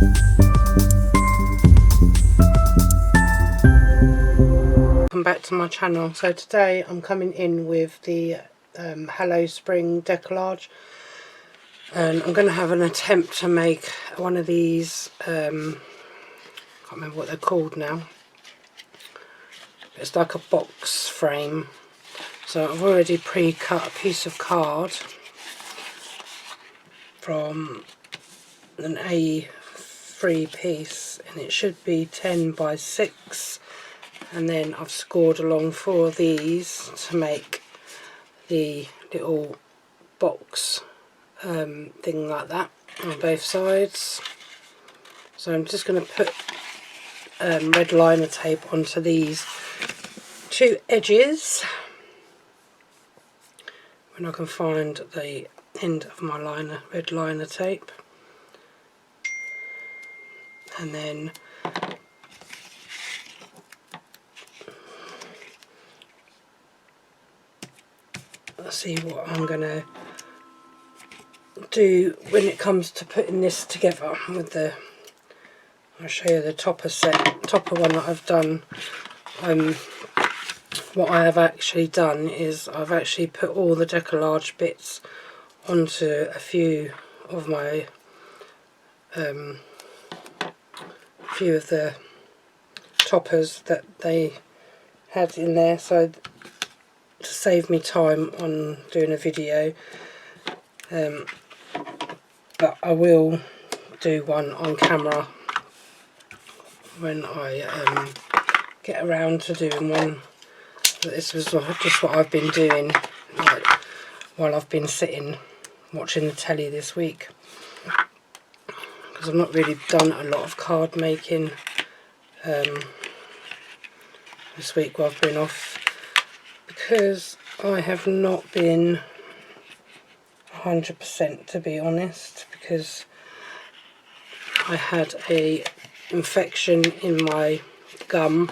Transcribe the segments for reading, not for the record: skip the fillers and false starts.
Welcome back to my channel. So today I'm coming in with the Hello Spring Deco-Large, and I'm going to have an attempt to make one of these, I can't remember what they're called now. It's like a box frame. So I've already pre-cut a piece of card from an A3 piece, and it should be 10 by 6, and then I've scored along 4 of these to make the little box thing like that on both sides. So I'm just going to put red liner tape onto these 2 edges when I can find the end of my red liner tape, and then let's see what I'm going to do when it comes to putting this together with the, I'll show you the topper one that I've done. What I have actually done is I've actually put all the Deco-Large bits onto a few of my few of the toppers that they had in there, so to save me time on doing a video. But I will do one on camera when I get around to doing one. But this was just what I've been doing, like, while I've been sitting watching the telly this week, because I've not really done a lot of card making this week while I've been off, because I have not been 100%, to be honest, because I had a infection in my gum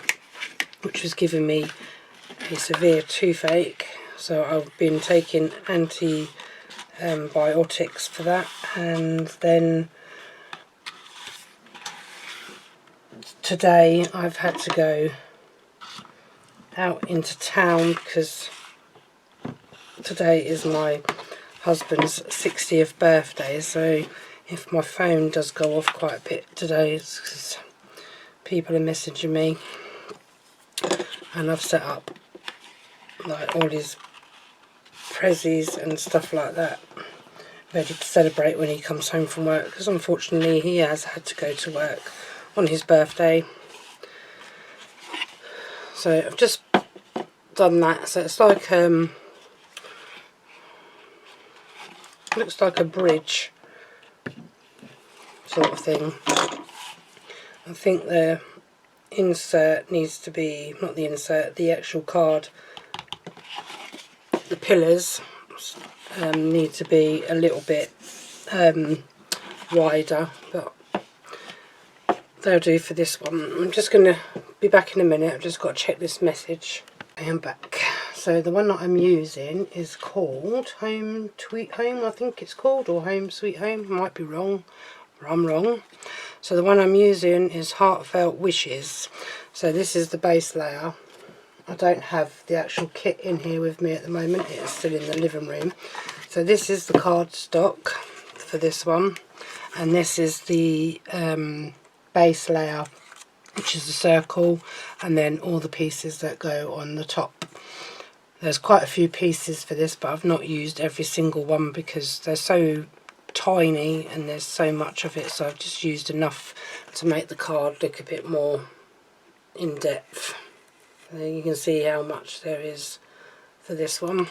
which was giving me a severe toothache, so I've been taking antibiotics for that, and then today I've had to go out into town because today is my husband's 60th birthday. So if my phone does go off quite a bit today, it's because people are messaging me, and I've set up like all his prezzies and stuff like that ready to celebrate when he comes home from work, because unfortunately he has had to go to work on his birthday. So I've just done that. So it's like looks like a bridge sort of thing. I think the insert needs to be, not the insert, the actual card, the pillars need to be a little bit wider, but they'll do for this one. I'm just going to be back in a minute. I've just got to check this message. I am back. So the one that I'm using is called Home Sweet Home, I think it's called, or Home Sweet Home. I might be wrong, or I'm wrong. So the one I'm using is Heartfelt Wishes. So this is the base layer. I don't have the actual kit in here with me at the moment. It is still in the living room. So this is the cardstock for this one, and this is the base layer, which is the circle, and then all the pieces that go on the top. There's quite a few pieces for this, but I've not used every single one because they're so tiny and there's so much of it, so I've just used enough to make the card look a bit more in depth. And then you can see how much there is for this one. I'm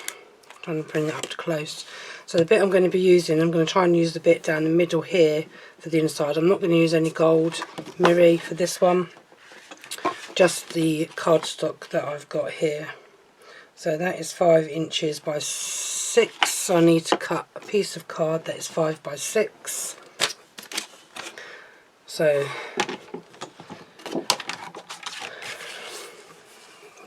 trying to bring it up to close. So the bit I'm going to be using, I'm going to try and use the bit down the middle here for the inside. I'm not going to use any gold mirror for this one, just the cardstock that I've got here. So that is 5 inches by 6. So I need to cut a piece of card that is 5 by 6. So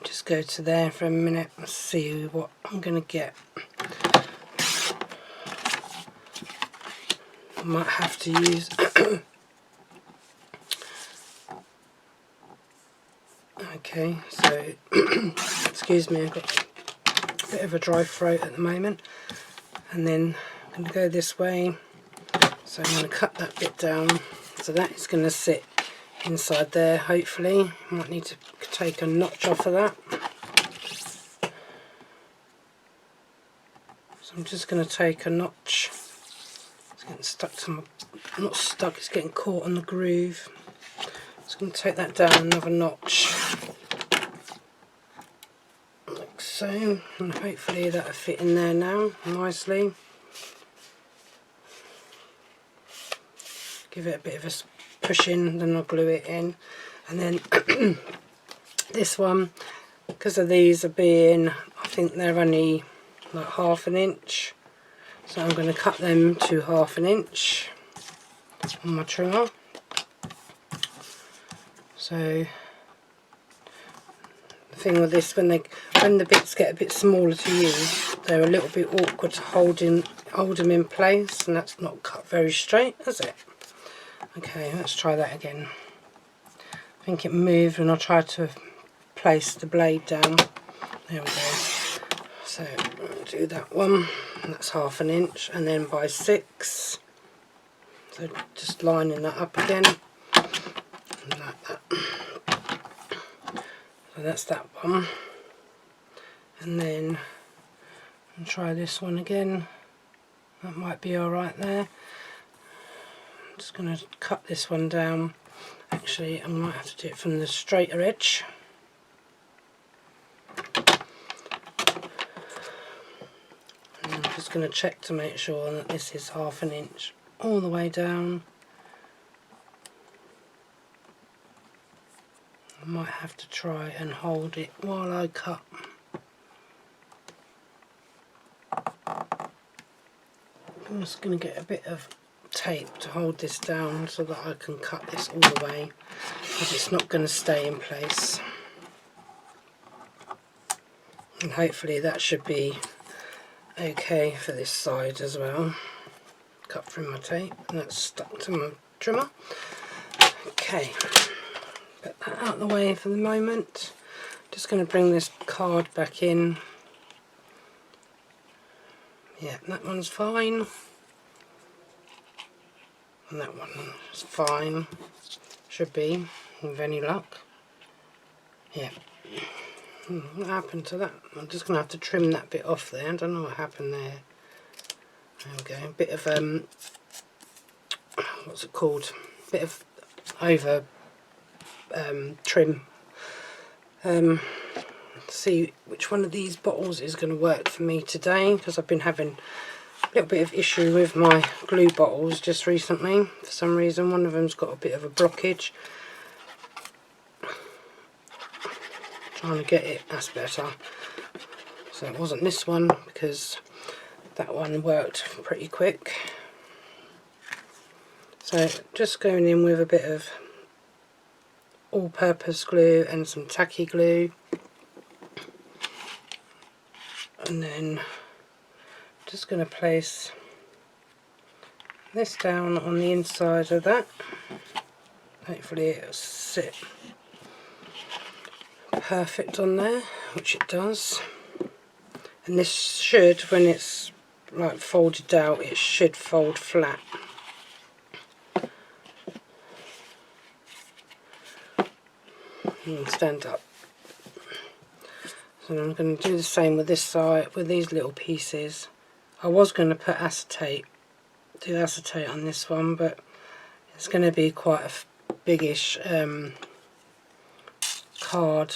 just go to there for a minute and see what I'm going to get. I might have to use Okay, so excuse me, I've got a bit of a dry throat at the moment. And then I'm going to go this way, so I'm going to cut that bit down, so that is going to sit inside there. Hopefully I might need to take a notch off of that, so I'm just going to take a notch. It's getting stuck to my, not stuck, it's getting caught on the groove. Just going to take that down another notch like so, and hopefully that'll fit in there now nicely. Give it a bit of a push in, then I'll glue it in. And then this one, because of these are being, I think they're only like 1/2 inch, so I'm going to cut them to 1/2 inch on my trimmer. So the thing with this, when the bits get a bit smaller to use, they're a little bit awkward to hold them in place, and that's not cut very straight, is it? Okay, let's try that again. I think it moved when I tried to place the blade down. There we go. So I'll do that one, and that's 1/2 inch, and then by 6. So just lining that up again, like that. So that's that one, and then I'll try this one again. That might be alright there. I'm just going to cut this one down. Actually, I might have to do it from the straighter edge. And I'm just going to check to make sure that this is 1/2 inch all the way down. I might have to try and hold it while I cut. I'm just going to get a bit of tape to hold this down so that I can cut this all the way, because it's not going to stay in place. And hopefully that should be okay for this side as well. Cut through my tape, and that's stuck to my trimmer. Okay, put that out of the way for the moment. Just going to bring this card back in. Yeah, that one's fine. And that one is fine. Should be, with any luck. Yeah. What happened to that? I'm just going to have to trim that bit off there. I don't know what happened there. There we go. A bit of, what's it called? A bit of over trim. See which one of these bottles is going to work for me today, because I've been having a little bit of issue with my glue bottles just recently. For some reason one of them's got a bit of a blockage. Trying to get it, that's better. So it wasn't this one, because that one worked pretty quick. So just going in with a bit of all-purpose glue and some tacky glue, and then just going to place this down on the inside of that. Hopefully it'll sit perfect on there, which it does. And this should, when it's like folded out, it should fold flat. And stand up. So I'm going to do the same with this side, with these little pieces. I was going to put acetate, do acetate on this one, but it's going to be quite a biggish card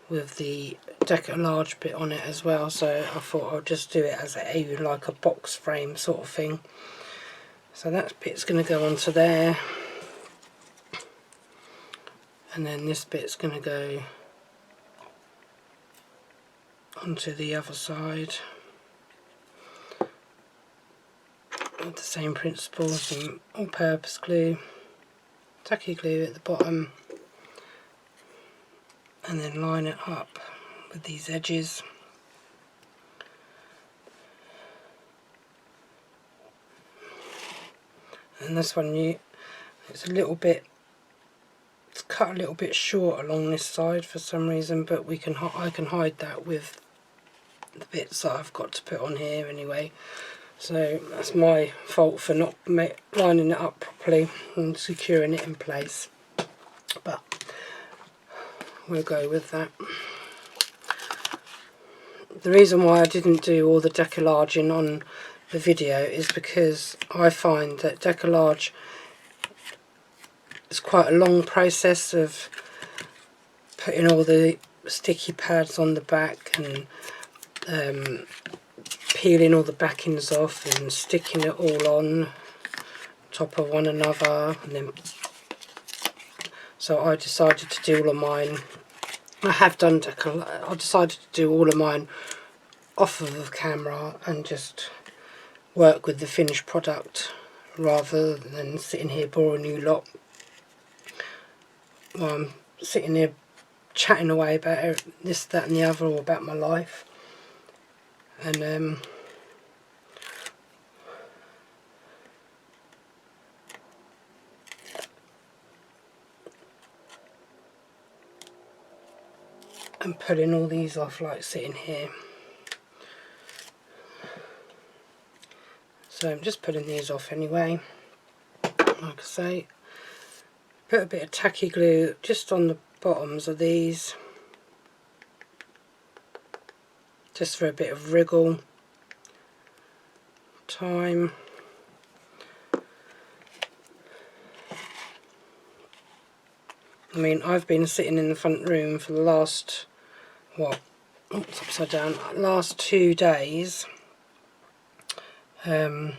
with the Deco-Large bit on it as well, so I thought I'll just do it as like a box frame sort of thing. So that bit's going to go onto there, and then this bit's going to go onto the other side with the same principle, some all-purpose glue, tacky glue at the bottom, and then line it up with these edges. And this one, it's a little bit It's cut a little bit short along this side for some reason, but I can hide that with the bits that I've got to put on here anyway. So that's my fault for not lining it up properly and securing it in place, but we'll go with that. The reason why I didn't do all the Deco-Larging on the video is because I find that Deco-Large is quite a long process of putting all the sticky pads on the back and peeling all the backings off and sticking it all on top of one another, and then so I decided to do all of mine. I have done I decided to do all of mine off of the camera and just work with the finished product rather than sitting here boring you lot while I'm sitting here chatting away about this, that and the other, or about my life. And I'm pulling all these off like sitting here. So I'm just putting these off anyway. Like I say, put a bit of tacky glue just on the bottoms of these, just for a bit of wriggle time. I mean, I've been sitting in the front room for the last, what, oops, upside down, last 2 days, putting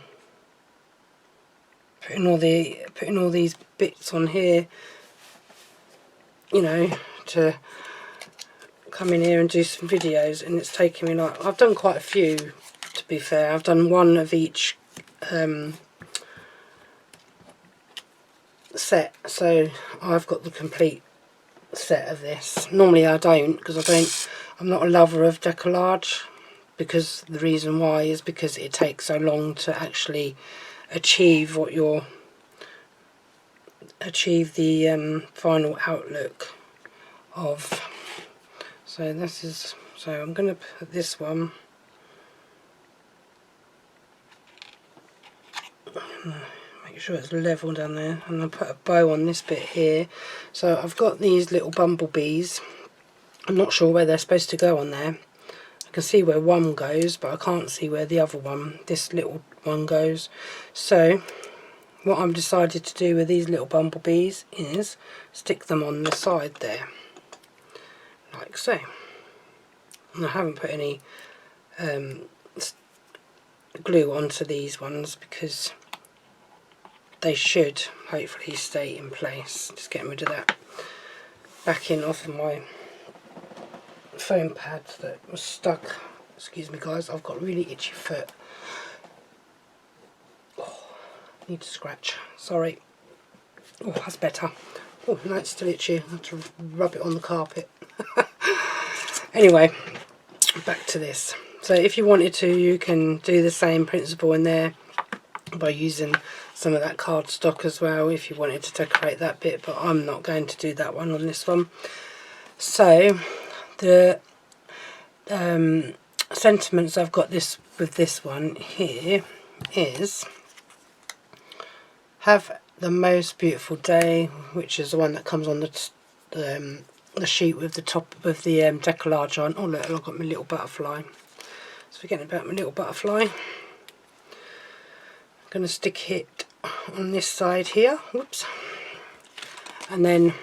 all these bits on here, you know, to come in here and do some videos, and it's taken me like, I've done quite a few, to be fair. I've done one of each set, so I've got the complete set of this. Normally I don't, because I'm not a lover of Deco-Large, because the reason why is because it takes so long to actually achieve the final outlook of. So I'm going to put this one, make sure it's level down there, and I'll put a bow on this bit here. So I've got these little bumblebees. I'm not sure where they're supposed to go on there. I can see where one goes, but I can't see where the other one, this little one, goes. So what I've decided to do with these little bumblebees is stick them on the side there, like so. And I haven't put any glue onto these ones because they should hopefully stay in place. Just getting rid of that backing off of my foam pad that was stuck. Excuse me guys, I've got a really itchy foot. Oh, need to scratch, sorry. Oh, that's better. Oh, no, it's still itchy. I have to rub it on the carpet. Anyway, back to this. So if you wanted to, you can do the same principle in there by using some of that cardstock as well if you wanted to decorate that bit, but I'm not going to do that one on this one. So the sentiments I've got with this one here is have the most beautiful day, which is the one that comes on the sheet with the top of the Deco-Large on. Oh look, I've got my little butterfly. So forgetting about my little butterfly. I'm going to stick it on this side here. Whoops. And then,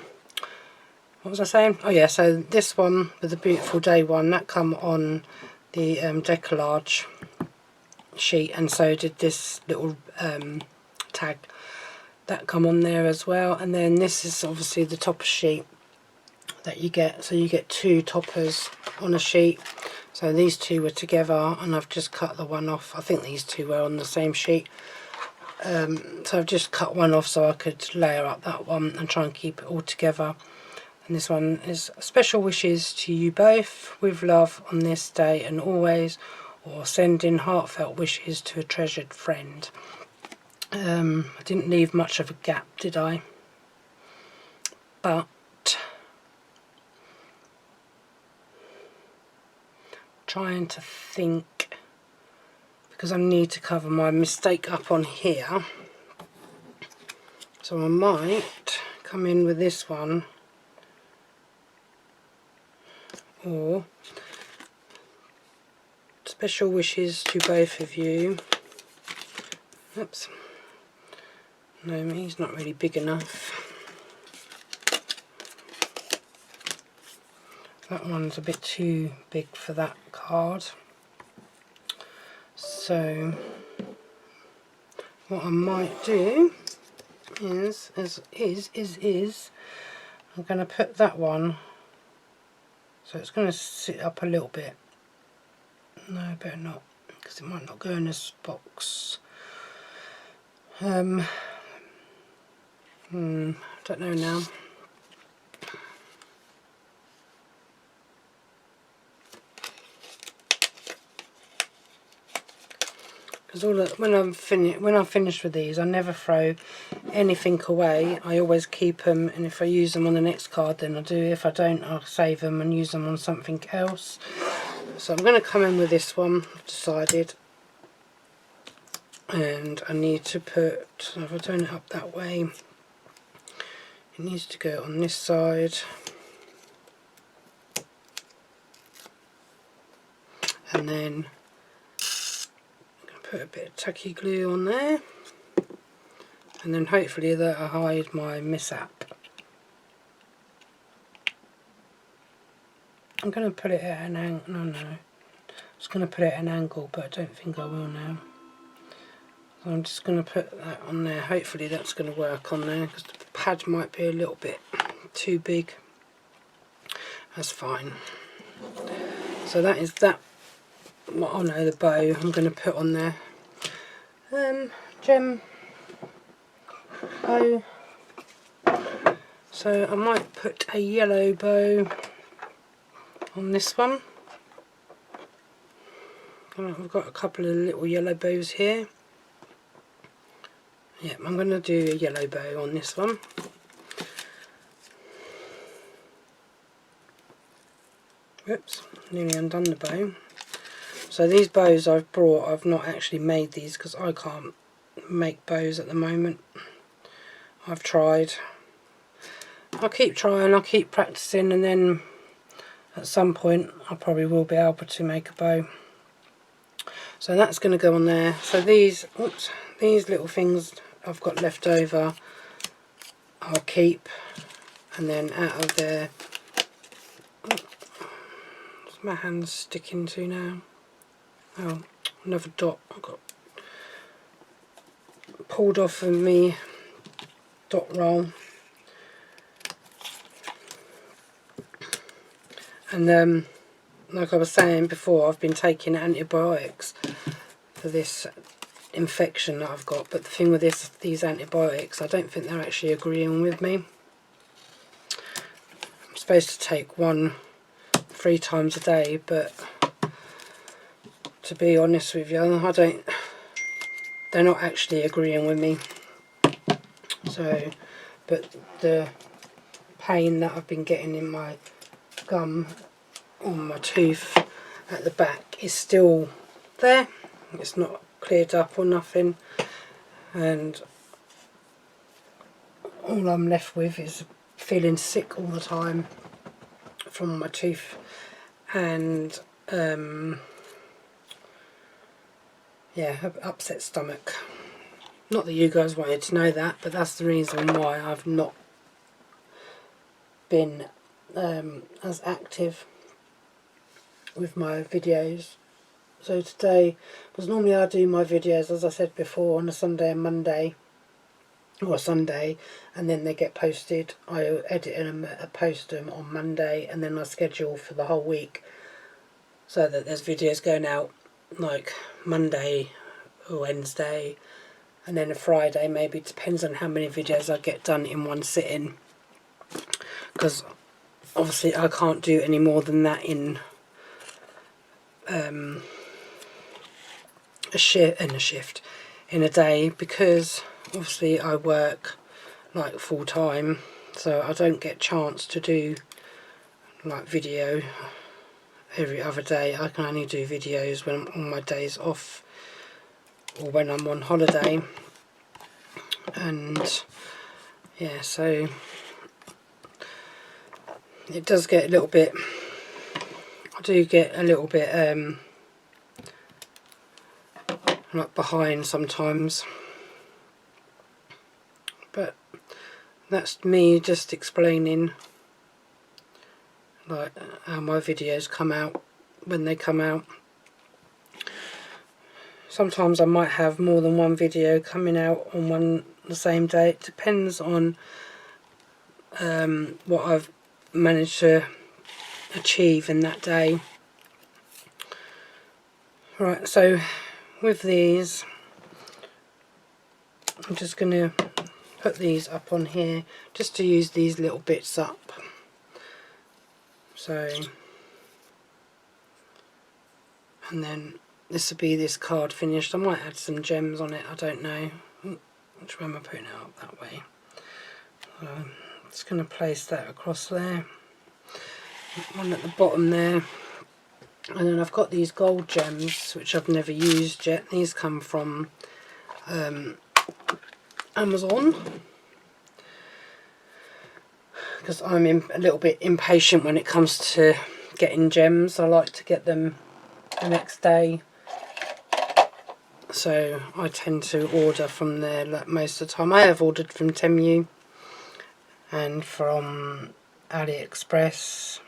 what was I saying? Oh yeah, so this one with the beautiful day one, that come on the Deco-Large sheet, and so did this little tag. That come on there as well. And then this is obviously the topper sheet that you get. So you get 2 toppers on a sheet. So these 2 were together, and I've just cut the one off. I think these 2 were on the same sheet. So I've just cut one off so I could layer up that one and try and keep it all together. And this one is special wishes to you both, with love on this day and always, or sending heartfelt wishes to a treasured friend. I didn't leave much of a gap, did I? but trying to think, because I need to cover my mistake up on here, so I might come in with this one, or special wishes to both of you. Oops, no, he's not really big enough. That one's a bit too big for that card. So what I might do is I'm going to put that one, so it's going to sit up a little bit. No, better not, because it might not go in this box. Don't know now. Because when I'm finished with these, I never throw anything away. I always keep them, and if I use them on the next card, then I do. If I don't, I'll save them and use them on something else. So I'm going to come in with this one, I've decided. And I need to put, so if I turn it up that way, it needs to go on this side. And then put a bit of tacky glue on there, and then hopefully that'll hide my mishap. I'm going to put it at an angle. No, I was going to put it at an angle, but I don't think I will now. So I'm just going to put that on there. Hopefully that's going to work on there, because the pad might be a little bit too big. That's fine. So that is that. Oh no, the bow I'm going to put on there. Gem bow. So I might put a yellow bow on this one. I've got a couple of little yellow bows here. Yeah, I'm going to do a yellow bow on this one. Whoops, nearly undone the bow. So these bows I've brought, I've not actually made these because I can't make bows at the moment. I've tried. I'll keep trying, I'll keep practicing, and then at some point I probably will be able to make a bow. So that's going to go on there. So these little things I've got left over I'll keep, and then out of there, what's my hands sticking to now? Oh, another dot I got pulled off of me dot roll. And like I was saying before, I've been taking antibiotics for this infection that I've got, but the thing with these antibiotics, I don't think they're actually agreeing with me. I'm supposed to take one 3 times a day, but to be honest with you, they're not actually agreeing with me. So, but the pain that I've been getting in my gum on my tooth at the back is still there. It's not cleared up or nothing, and all I'm left with is feeling sick all the time from my tooth, and yeah, upset stomach. Not that you guys wanted to know that, but that's the reason why I've not been as active with my videos. So today, because normally I do my videos, as I said before, on a Sunday and Monday, or a Sunday, and then they get posted. I edit them, post them on Monday, and then I schedule for the whole week, so that there's videos going out like Monday or Wednesday, and then a Friday maybe. It depends on how many videos I get done in one sitting, because obviously I can't do any more than that in a day, because obviously I work like full time, so I don't get chance to do like video every other day. I can only do videos when I'm on my days off or when I'm on holiday. And yeah, so it does get a little bit, I do get a little bit like behind sometimes, but that's me just explaining like how my videos come out when they come out. Sometimes I might have more than one video coming out on the same day. It depends on what I've managed to achieve in that day. Right, so with these, I'm just going to put these up on here just to use these little bits up. So, and then this will be this card finished. I might add some gems on it, I don't know. Which way am I putting it up? That way. So I'm just going to place that across there. One at the bottom there. And then I've got these gold gems which I've never used yet. These come from Amazon, because I'm a little bit impatient when it comes to getting gems. I like to get them the next day, so I tend to order from there like most of the time. I have ordered from Temu and from AliExpress.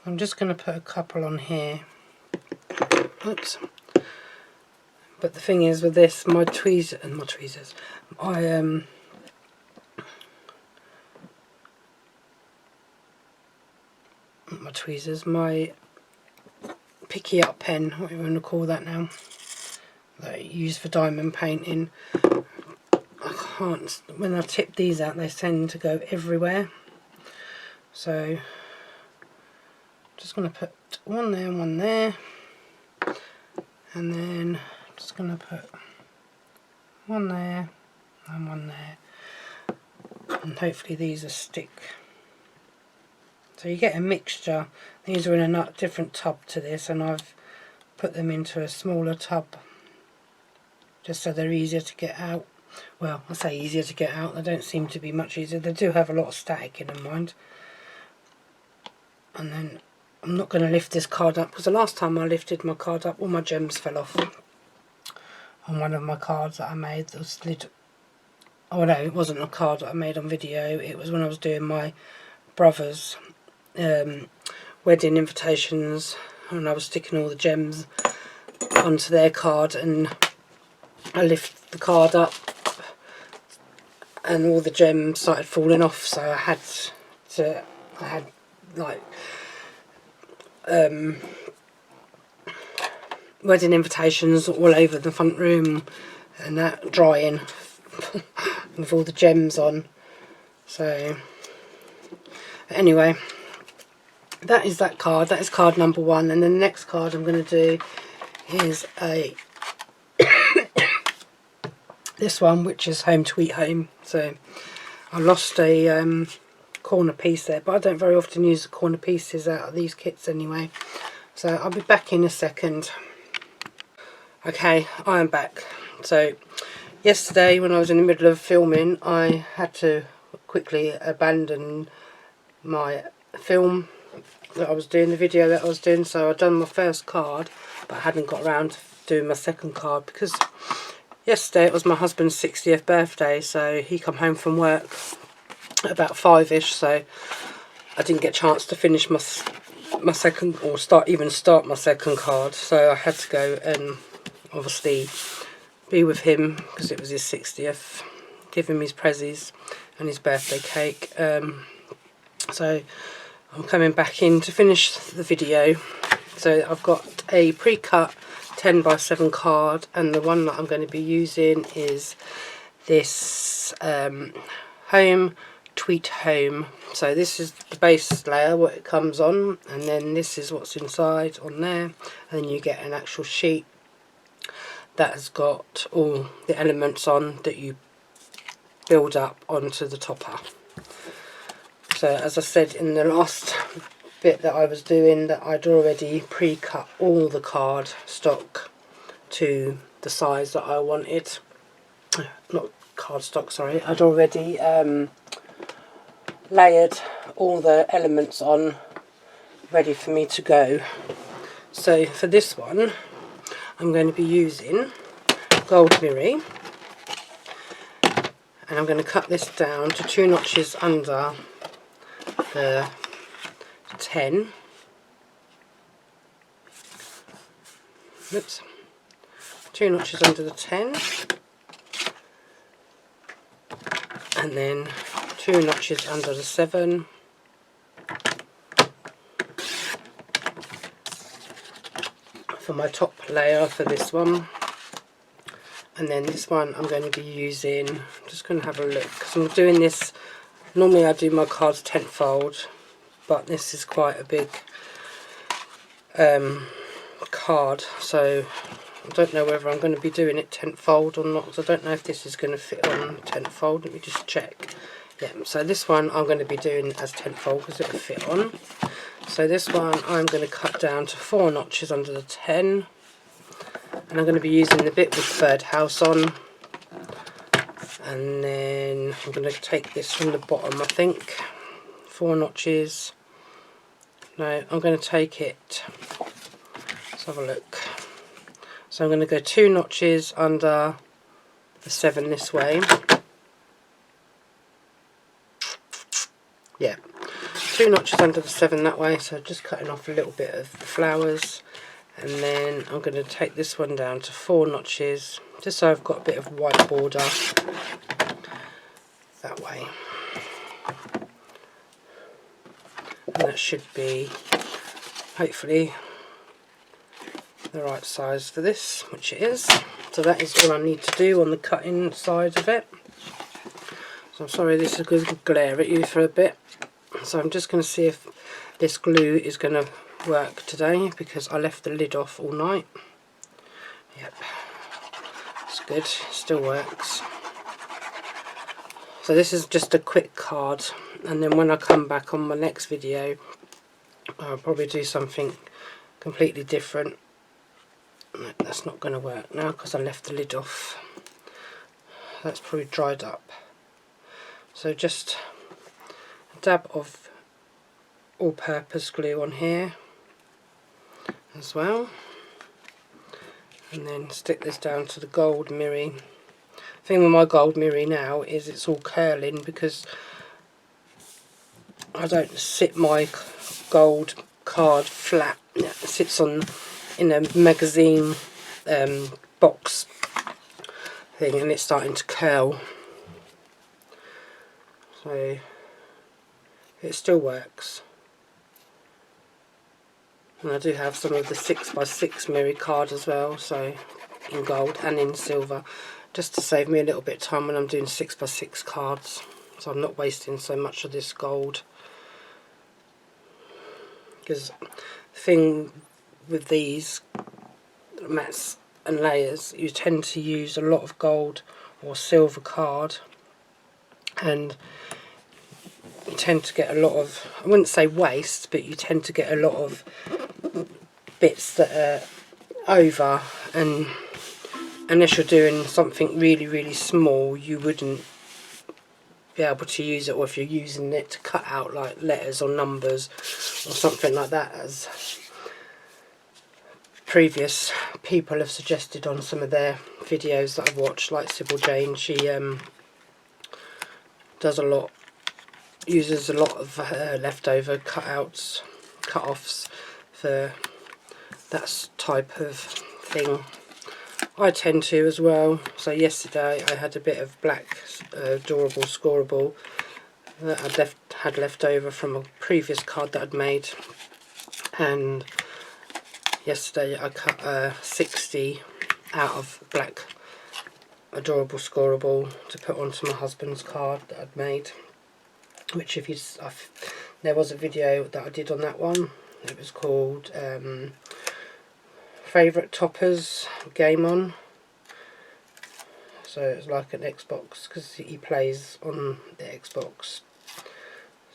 I'm just going to put a couple on here. Oops. But the thing is with this, my tweezers, my picky up pen, what you want to call that now, that I use for diamond painting, I can't, when I tip these out they tend to go everywhere. So just going to put one there and one there, and then just going to put one there and one there, and hopefully these will stick. So you get a mixture. These are in a different tub to this, and I've put them into a smaller tub just so they're easier to get out. Well, I say easier to get out, they don't seem to be much easier. They do have a lot of static in them, mind. And then I'm not going to lift this card up, because the last time I lifted my card up, all my gems fell off on one of my cards that I made. That was oh no, it wasn't a card that I made on video. It was when I was doing my brother's wedding invitations, and I was sticking all the gems onto their card, and I lifted the card up and all the gems started falling off, so I had like wedding invitations all over the front room and that, drying with all the gems on. So anyway, that is that card. That is card number 1. And then the next card I'm going to do is this one, which is Home Sweet Home. So I lost a corner piece there, but I don't very often use the corner pieces out of these kits anyway. So I'll be back in a second. Okay, I am back. So yesterday when I was in the middle of filming, I had to quickly abandon my film that I was doing, the video that I was doing. So I'd done my first card, but I hadn't got around to doing my second card, because yesterday it was my husband's 60th birthday, so he come home from work at about 5ish, so I didn't get a chance to finish my second, or start my second card. So I had to go and obviously be with him, because it was his 60th, give him his prezzies and his birthday cake. So I'm coming back in to finish the video. So I've got a pre-cut 10x7 card, and the one that I'm going to be using is this Home Sweet Home. So this is the base layer, what it comes on, and then this is what's inside on there, and then you get an actual sheet that has got all the elements on that you build up onto the topper. So as I said in the last bit that I was doing, that I'd already pre-cut all the card stock to the size that I wanted. Not cardstock, sorry. I'd already layered all the elements on, ready for me to go. So for this one, I'm going to be using gold mirror, and I'm going to cut this down to 2 notches under the 10. Oops. 2 notches under the 10, and then 2 notches under the 7, for my top layer for this one. And then this one I'm going to be using, I'm just going to have a look, because I'm doing this, normally I do my cards 10th fold, but this is quite a big card, so I don't know whether I'm going to be doing it 10th fold or not, because I don't know if this is going to fit on 10th fold. Let me just check. Yeah, so this one I'm going to be doing as 10th fold because it will fit on. So this one I'm going to cut down to 4 notches under the 10, and I'm going to be using the bit with third house on, and then I'm going to take this from the bottom, I think, 4 notches. No, I'm going to take it, let's have a look. So I'm going to go 2 notches under the 7 this way. Yeah, 2 notches under the 7 that way, so just cutting off a little bit of the flowers. And then I'm going to take this one down to 4 notches, just so I've got a bit of white border that way. And that should be, hopefully, the right size for this, which it is. So that is all I need to do on the cutting side of it. So I'm sorry this is going to glare at you for a bit. So I'm just going to see if this glue is going to work today, because I left the lid off all night. Yep, it's good, still works. So this is just a quick card, and then when I come back on my next video I'll probably do something completely different. No, that's not going to work now because I left the lid off. That's probably dried up. So just a dab of all-purpose glue on here as well, and then stick this down to the gold mirror. The thing with my gold mirror now is it's all curling, because I don't sit my gold card flat. It sits on in a magazine box thing, and it's starting to curl. So it still works. And I do have some of the 6x6 mirror card as well, so in gold and in silver, just to save me a little bit of time when I'm doing 6x6 cards, so I'm not wasting so much of this gold. Because the thing with these mats and layers, you tend to use a lot of gold or silver card, and you tend to get a lot of, I wouldn't say waste, but you tend to get a lot of bits that are over, and unless you're doing something really small, you wouldn't be able to use it, or if you're using it to cut out like letters or numbers or something like that, as previous people have suggested on some of their videos that I've watched, like Sybil Jane. She does a lot, uses a lot of leftover cutouts, cut-offs for that type of thing. I tend to as well. So yesterday I had a bit of black adorable scoreable that I'd had left over from a previous card that I'd made, and yesterday I cut 60 out of black adorable scoreable to put onto my husband's card that I'd made, which if you there was a video that I did on that one. It was called Favourite Toppers Game On. So it's like an Xbox, because he plays on the Xbox.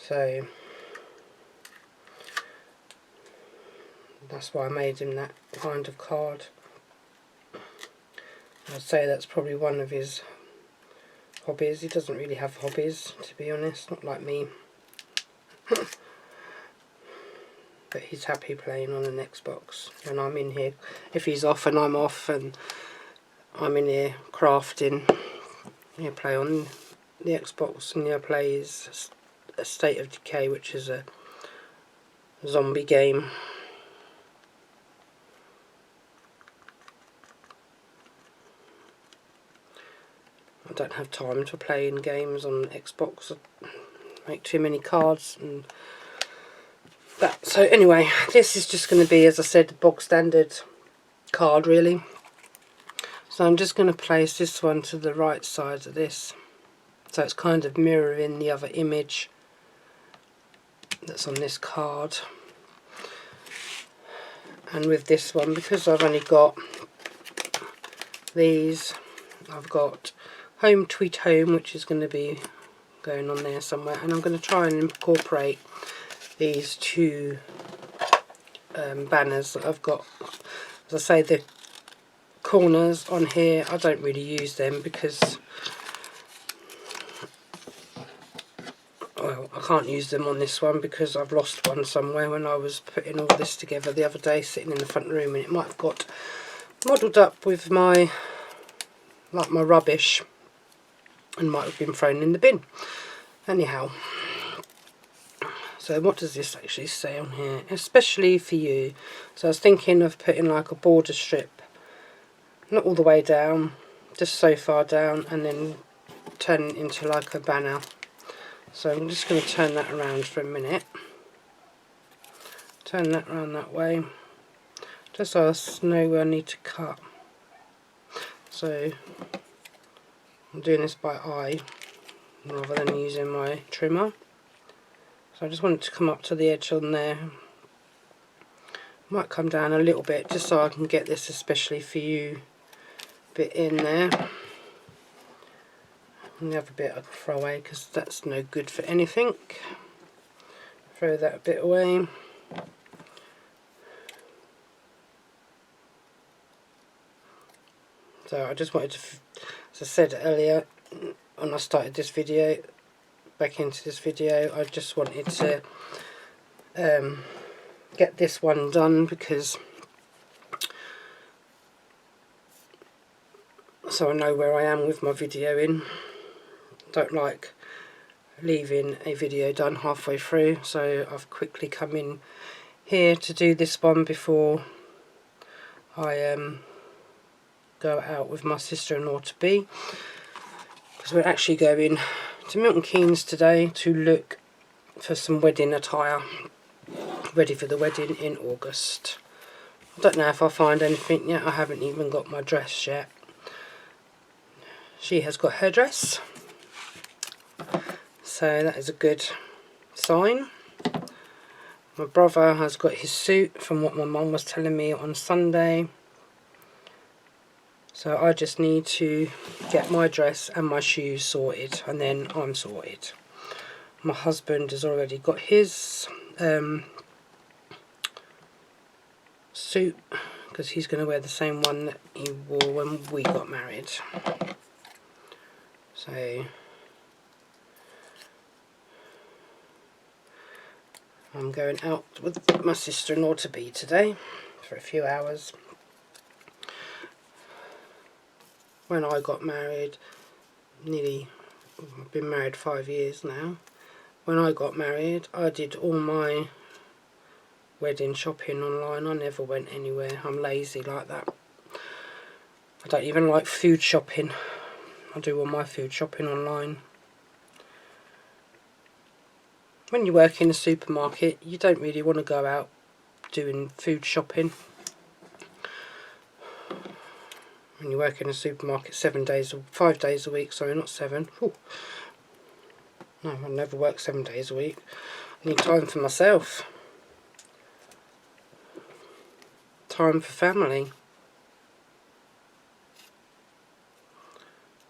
So that's why I made him that kind of card. I'd say that's probably one of his hobbies. He doesn't really have hobbies, to be honest, not like me. But he's happy playing on an Xbox when I'm in here. If he's off and I'm off and I'm in here crafting, he'll play on the Xbox, and he'll play his A State of Decay, which is a zombie game. I don't have time to play in games on Xbox. I make too many cards and that. So anyway, this is just going to be, as I said, the bog standard card really. So I'm just going to place this one to the right side of this, so it's kind of mirroring the other image that's on this card. And with this one, because I've only got these, I've got Home Tweet Home, which is going to be going on there somewhere, and I'm going to try and incorporate these two banners that I've got. As I say, the corners on here, I don't really use them because, well, I can't use them on this one because I've lost one somewhere when I was putting all this together the other day, sitting in the front room, and it might have got modelled up with my rubbish and might have been thrown in the bin. Anyhow, so what does this actually say on here? Especially for you. So I was thinking of putting like a border strip, not all the way down, just so far down, and then turn it into like a banner. So I'm just going to turn that around for a minute. Turn that around that way, just so I know where I need to cut. So I'm doing this by eye rather than using my trimmer. So I just want it to come up to the edge on there. Might come down a little bit just so I can get this especially for you bit in there. And the other bit I can throw away because that's no good for anything. Throw that bit away. So I just wanted to, as I said earlier when I started this video, back into this video, I just wanted to get this one done because so I know where I am with my videoing. Don't like leaving a video done halfway through, so I've quickly come in here to do this one before I go out with my sister-in-law to be, because we're actually going to Milton Keynes today to look for some wedding attire ready for the wedding in August. I don't know if I'll find anything yet. I haven't even got my dress yet. She has got her dress, so that is a good sign. My brother has got his suit from what my mum was telling me on Sunday. So I just need to get my dress and my shoes sorted, and then I'm sorted. My husband has already got his suit because he's going to wear the same one that he wore when we got married. So I'm going out with my sister-in-law to be today for a few hours. When I got married, I've been married 5 years now. When I got married, I did all my wedding shopping online. I never went anywhere. I'm lazy like that. I don't even like food shopping. I do all my food shopping online. When you work in a supermarket, you don't really want to go out doing food shopping. When you work in a supermarket 5 days a week, sorry, not 7. Ooh. No, I never work 7 days a week. I need time for myself. Time for family.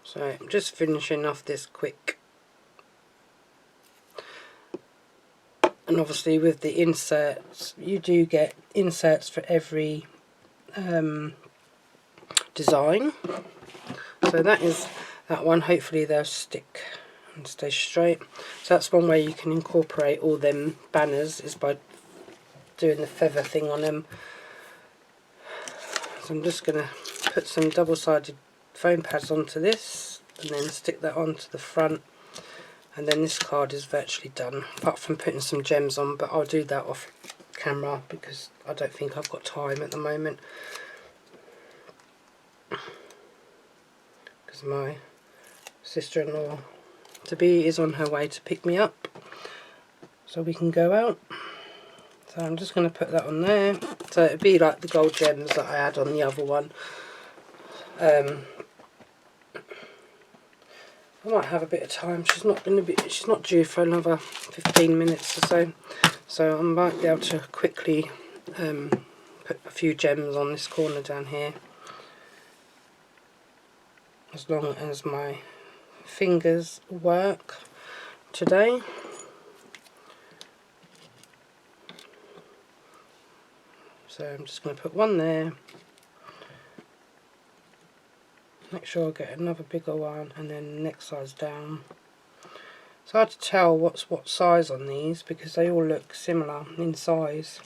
So I'm just finishing off this quick And obviously with the inserts, you do get inserts for every design. So that is that one. Hopefully they'll stick and stay straight. So that's one way you can incorporate all them banners, is by doing the feather thing on them. So I'm just going to put some double-sided foam pads onto this and then stick that onto the front, and then this card is virtually done, apart from putting some gems on, but I'll do that off camera because I don't think I've got time at the moment, because my sister-in-law to be is on her way to pick me up so we can go out. So I'm just going to put that on there. So it'd be like the gold gems that I had on the other one. I might have a bit of time. She's not due for another 15 minutes or so. So I might be able to quickly put a few gems on this corner down here, as long as my fingers work today. So I'm just going to put one there, make sure I get another bigger one, and then the next size down. It's hard to tell what's what size on these because they all look similar in size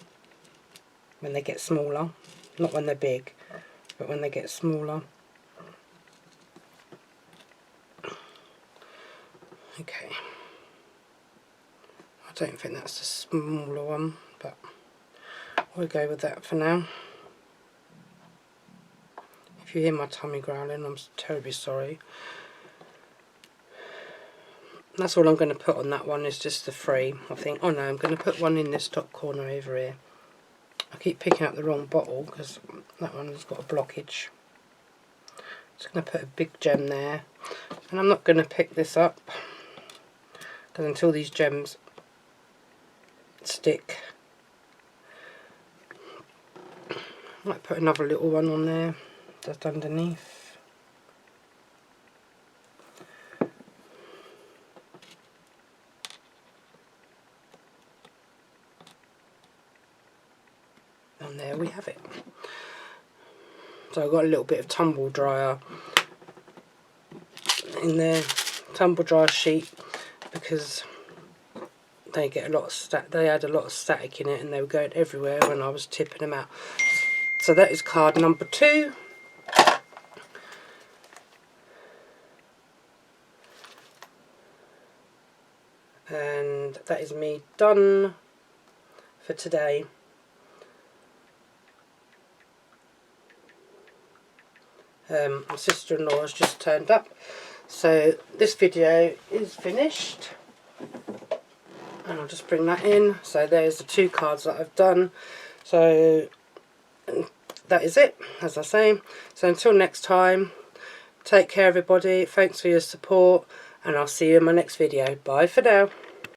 when they get smaller, not when they're big, but when they get smaller. Okay, I don't think that's the smaller one, but we'll go with that for now. If you hear my tummy growling, I'm terribly sorry. That's all I'm going to put on that one, is just the three, I think. Oh no, I'm going to put one in this top corner over here. I keep picking up the wrong bottle because that one's got a blockage. Just going to put a big gem there, and I'm not going to pick this up because until these gems stick, I might put another little one on there just underneath. And there we have it. So I've got a little bit of tumble dryer in there, tumble dryer sheet, because they get a lot of they had a lot of static in it and they were going everywhere when I was tipping them out. So that is card number 2. And that is me done for today. My sister-in-law has just turned up, so this video is finished, and I'll just bring that in. So there's the 2 cards that I've done. So that is it, as I say. So until next time, take care everybody, thanks for your support, and I'll see you in my next video. Bye for now.